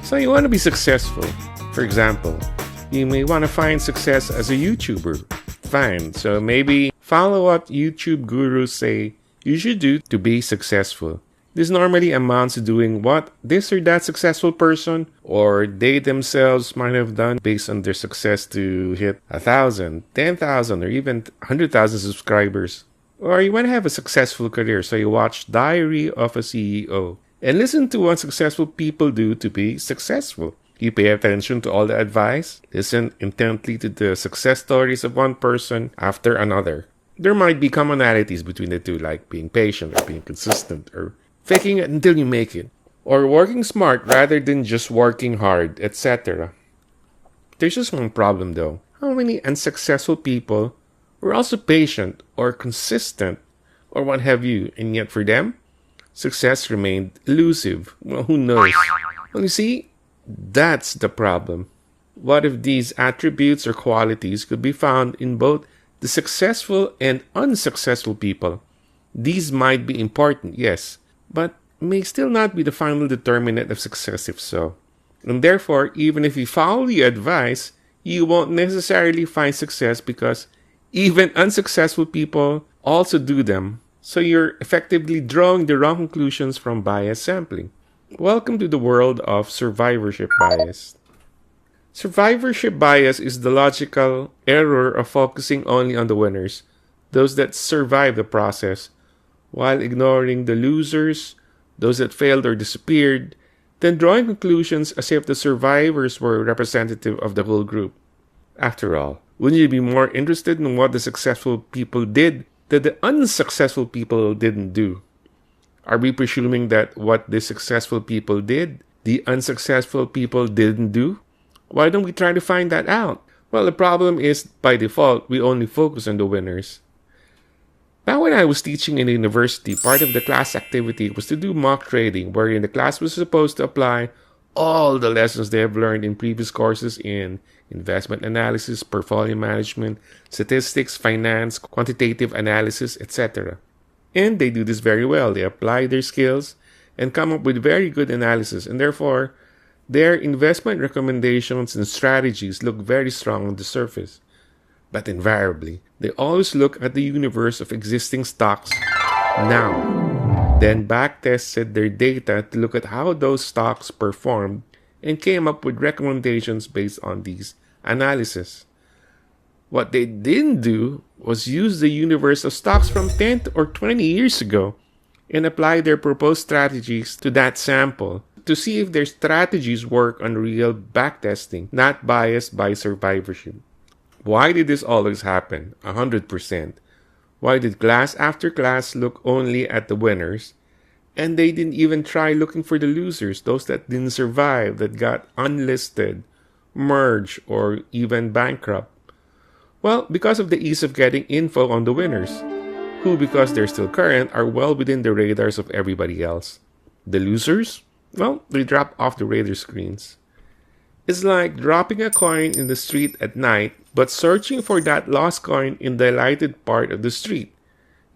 So you want to be successful. For example, you may want to find success as a YouTuber. Fine, so maybe follow what YouTube gurus say you should do to be successful. This normally amounts to doing what this or that successful person or they themselves might have done based on their success to hit 1,000, 10,000, or even 100,000 subscribers. Or you want to have a successful career, so you watch Diary of a CEO and listen to what successful people do to be successful. You pay attention to all the advice, listen intently to the success stories of one person after another. There might be commonalities between the two, like being patient or being consistent or faking it until you make it, or working smart rather than just working hard, etc. There's just one problem though. How many unsuccessful people were also patient or consistent or what have you, and yet for them, success remained elusive? Well, who knows? Well, you see, that's the problem. What if these attributes or qualities could be found in both the successful and unsuccessful people? These might be important, yes, but may still not be the final determinant of success if so. And therefore, even if you follow the advice, you won't necessarily find success because even unsuccessful people also do them. So you're effectively drawing the wrong conclusions from bias sampling. Welcome to the world of survivorship bias. Survivorship bias is the logical error of focusing only on the winners, those that survive the process, while ignoring the losers, those that failed or disappeared, then drawing conclusions as if the survivors were representative of the whole group. After all, wouldn't you be more interested in what the successful people did that the unsuccessful people didn't do? Are we presuming that what the successful people did, the unsuccessful people didn't do? Why don't we try to find that out? Well, the problem is, by default, we only focus on the winners. Back when I was teaching in the university, part of the class activity was to do mock trading, wherein the class was supposed to apply all the lessons they have learned in previous courses in investment analysis, portfolio management, statistics, finance, quantitative analysis, etc. And they do this very well. They apply their skills and come up with very good analysis, and therefore, their investment recommendations and strategies look very strong on the surface. But invariably, they always look at the universe of existing stocks now, then backtested their data to look at how those stocks performed and came up with recommendations based on these analyses. What they didn't do was use the universe of stocks from 10 or 20 years ago and apply their proposed strategies to that sample to see if their strategies work on real backtesting, not biased by survivorship. Why did this always happen? 100%. Why did class after class look only at the winners, and they didn't even try looking for the losers, those that didn't survive, that got unlisted, merged, or even bankrupt? Well, because of the ease of getting info on the winners, who, because they're still current, are well within the radars of everybody else. The losers? Well, they drop off the radar screens. It's like dropping a coin in the street at night, but searching for that lost coin in the lighted part of the street,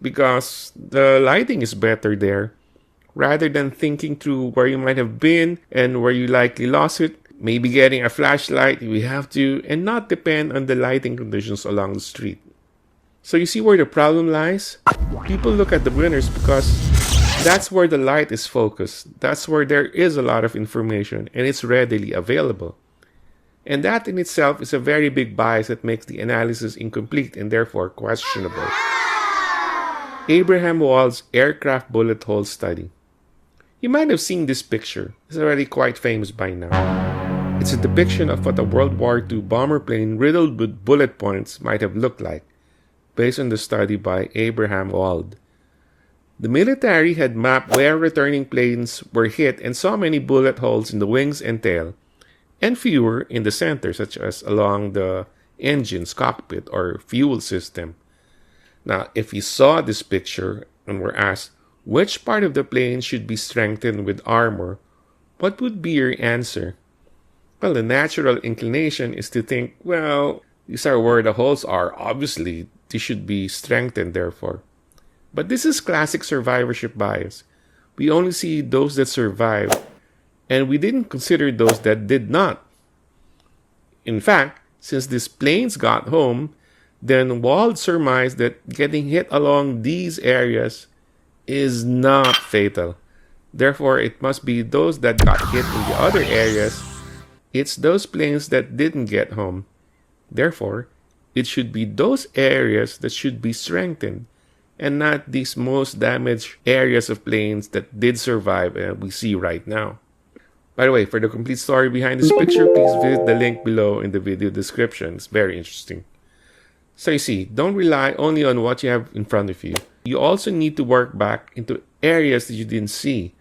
because the lighting is better there. Rather than thinking through where you might have been and where you likely lost it, maybe getting a flashlight if you have to, and not depend on the lighting conditions along the street. So you see where the problem lies? People look at the winners because that's where the light is focused. That's where there is a lot of information and it's readily available. And that in itself is a very big bias that makes the analysis incomplete and therefore questionable. Abraham Wald's aircraft bullet hole study. You might have seen this picture. It's already quite famous by now. It's a depiction of what a World War II bomber plane riddled with bullet points might have looked like, based on the study by Abraham Wald. The military had mapped where returning planes were hit and saw many bullet holes in the wings and tail, and fewer in the center, such as along the engine's cockpit or fuel system. Now, if you saw this picture and were asked which part of the plane should be strengthened with armor, what would be your answer? Well, the natural inclination is to think, well, these are where the holes are. Obviously, they should be strengthened, therefore. But this is classic survivorship bias. We only see those that survive And we didn't consider those that did not. In fact, since these planes got home, then Wald surmised that getting hit along these areas is not fatal. Therefore, it must be those that got hit in the other areas. It's those planes that didn't get home. Therefore, it should be those areas that should be strengthened, and not these most damaged areas of planes that did survive and we see right now. By the way, for the complete story behind this picture, please visit the link below in the video description. It's very interesting. So you see, don't rely only on what you have in front of you. You also need to work back into areas that you didn't see.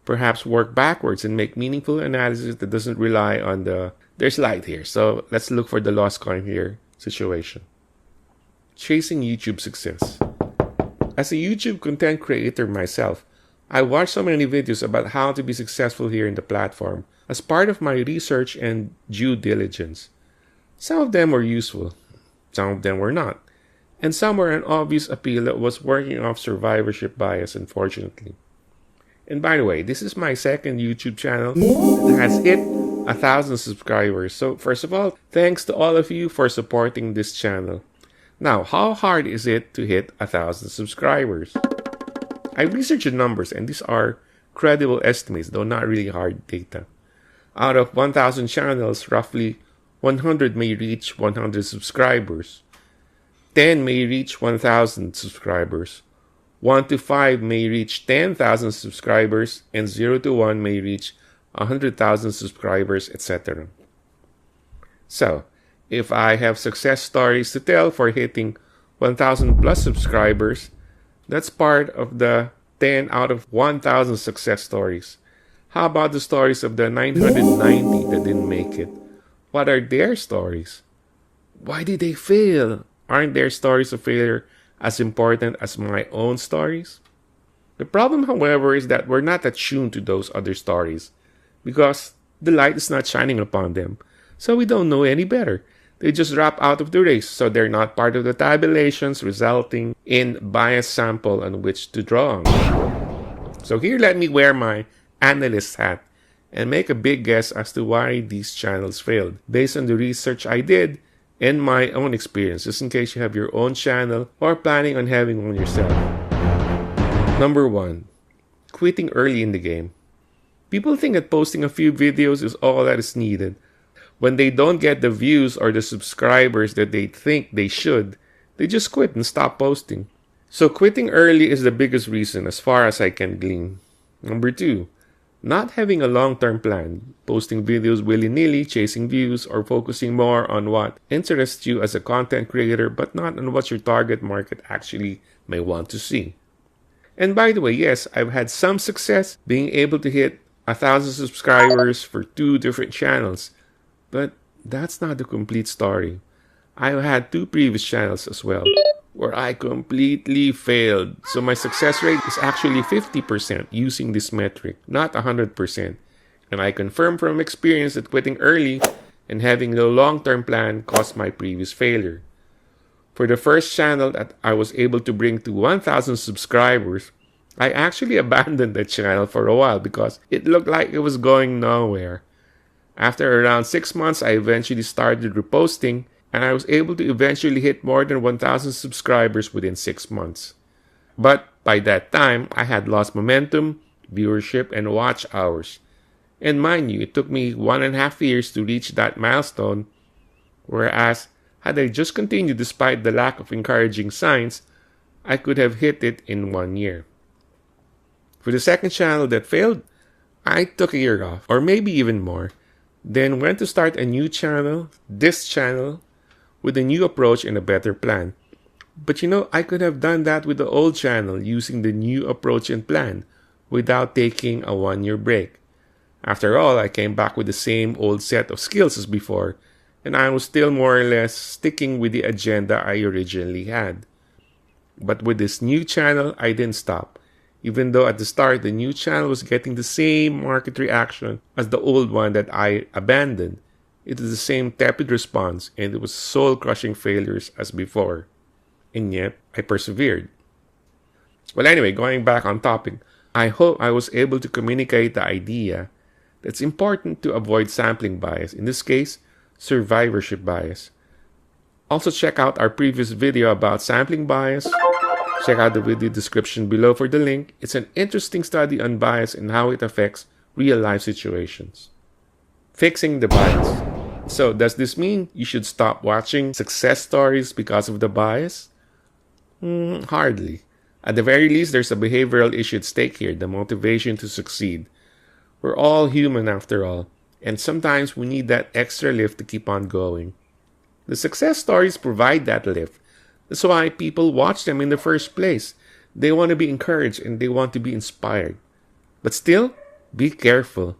Perhaps work backwards and make meaningful analysis that doesn't rely on there's light here. So let's look for the lost coin here situation. Chasing YouTube success. As a YouTube content creator myself, I watched so many videos about how to be successful here in the platform as part of my research and due diligence. Some of them were useful, some of them were not, and some were an obvious appeal that was working off survivorship bias, unfortunately. And by the way, this is my second YouTube channel that has hit 1,000 subscribers. So first of all, thanks to all of you for supporting this channel. Now, how hard is it to hit 1,000 subscribers? I researched the numbers, and these are credible estimates, though not really hard data. Out of 1,000 channels, roughly 100 may reach 100 subscribers. 10 may reach 1,000 subscribers. 1 to 5 may reach 10,000 subscribers, and 0 to 1 may reach 100,000 subscribers, etc. So, if I have success stories to tell for hitting 1,000 plus subscribers, that's part of the 10 out of 1,000 success stories. How about the stories of the 990 that didn't make it? What are their stories? Why did they fail? Aren't their stories of failure as important as my own stories? The problem, however, is that we're not attuned to those other stories because the light is not shining upon them. So we don't know any better. They just drop out of the race, so they're not part of the tabulations, resulting in biased sample on which to draw on. So here let me wear my analyst hat and make a big guess as to why these channels failed, based on the research I did and my own experience, just in case you have your own channel or planning on having one yourself. Number 1. Quitting early in the game. People think that posting a few videos is all that is needed. When they don't get the views or the subscribers that they think they should, they just quit and stop posting. So quitting early is the biggest reason as far as I can glean. Number 2, not having a long-term plan, posting videos willy-nilly, chasing views, or focusing more on what interests you as a content creator but not on what your target market actually may want to see. And by the way, yes, I've had some success being able to hit 1,000 subscribers for 2 different channels. But that's not the complete story. I've had 2 previous channels as well, where I completely failed. So my success rate is actually 50% using this metric, not 100%. And I confirm from experience that quitting early and having no long-term plan caused my previous failure. For the first channel that I was able to bring to 1,000 subscribers, I actually abandoned the channel for a while because it looked like it was going nowhere. After around 6 months, I eventually started reposting, and I was able to eventually hit more than 1,000 subscribers within 6 months. But by that time, I had lost momentum, viewership, and watch hours. And mind you, it took me 1.5 years to reach that milestone, whereas had I just continued despite the lack of encouraging signs, I could have hit it in 1 year. For the second channel that failed, I took a year off, or maybe even more. Then went to start a new channel, this channel, with a new approach and a better plan. But I could have done that with the old channel using the new approach and plan without taking a 1-year break. After all, I came back with the same old set of skills as before, and I was still more or less sticking with the agenda I originally had. But with this new channel, I didn't stop. Even though at the start, the new channel was getting the same market reaction as the old one that I abandoned. It was the same tepid response, and it was soul-crushing failures as before. And yet, I persevered. Well, anyway, going back on topic, I hope I was able to communicate the idea It's important to avoid sampling bias, in this case, survivorship bias. Also check out our previous video about sampling bias. Check out the video description below for the link. It's an interesting study on bias and how it affects real-life situations. Fixing the bias. So, does this mean you should stop watching success stories because of the bias? Hardly. At the very least, there's a behavioral issue at stake here, the motivation to succeed. We're all human after all, and sometimes we need that extra lift to keep on going. The success stories provide that lift. That's why people watch them in the first place. They want to be encouraged and they want to be inspired. But still, be careful.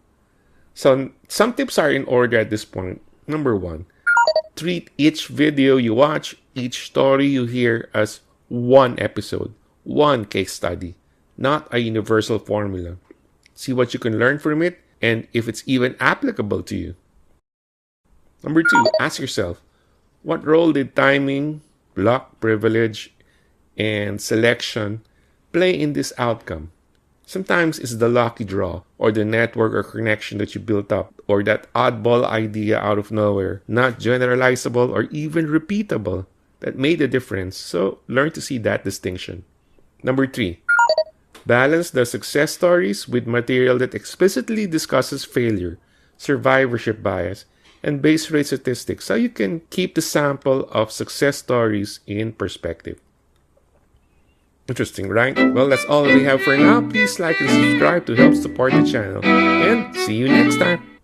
So, some tips are in order at this point. Number 1, treat each video you watch, each story you hear as one episode, one case study, not a universal formula. See what you can learn from it and if it's even applicable to you. Number 2, ask yourself, what role did timing, luck, privilege, and selection play in this outcome? Sometimes it's the lucky draw, or the network or connection that you built up, or that oddball idea out of nowhere, not generalizable or even repeatable, that made a difference. So learn to see that distinction. Number 3, balance the success stories with material that explicitly discusses failure, survivorship bias, and base rate statistics so you can keep the sample of success stories in perspective. Interesting, right? Well, that's all we have for now. Please like and subscribe to help support the channel. And see you next time.